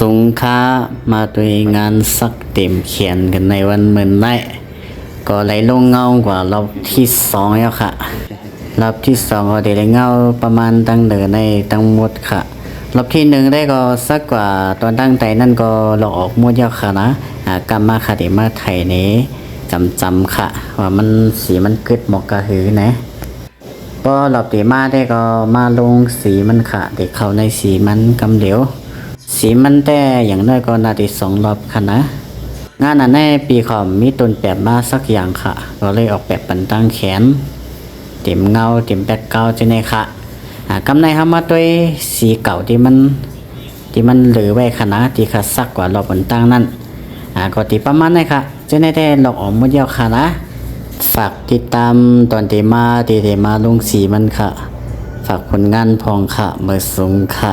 สงค้ามาด้วยงานสักเต็มเขียนกันในวันเหมือนได้ก็ไหลลงเงากว่ารอบที่สองแล้วค่ะรอบที่สองก็ได้เงาประมาณตั้งเดินในทั้งหมดค่ะรอบที่หนึ่งได้ก็สักกว่าตอนตั้งใจนั่นก็หลอกออกหมดแล้วค่ะนะกลับมาค่ะเดี๋ยวมาไทยนี้จำค่ะว่ามันสีมันกึดหมอกกระหือนะก็รอบที่มาได้ก็มาลงสีมันค่ะเด็กเข้าในสีมันกำเหลวสีมันแต่อย่างน้อยก็นาที2 รอบค่ะนะงานอันในปีขอมมีต้นแบบมาสักอย่างค่ะก็เลยออกแบบปันตั้งแขนเต็มเงาเต็มแบ็คเกราวด์จะในค่ะกำในทำมาด้วยสีเก่าที่มันเหลือไว้ค่ะนะที่ค่ะสักกว่ารอบปันตั้งนั่นก็ตีประมาณนี้ค่ะจะได้หลอกออกหมดเดียวค่ะนะฝากติดตามตอนที่มาลงสีมันค่ะฝากผลงานพองค่ะเมื่อสูงค่ะ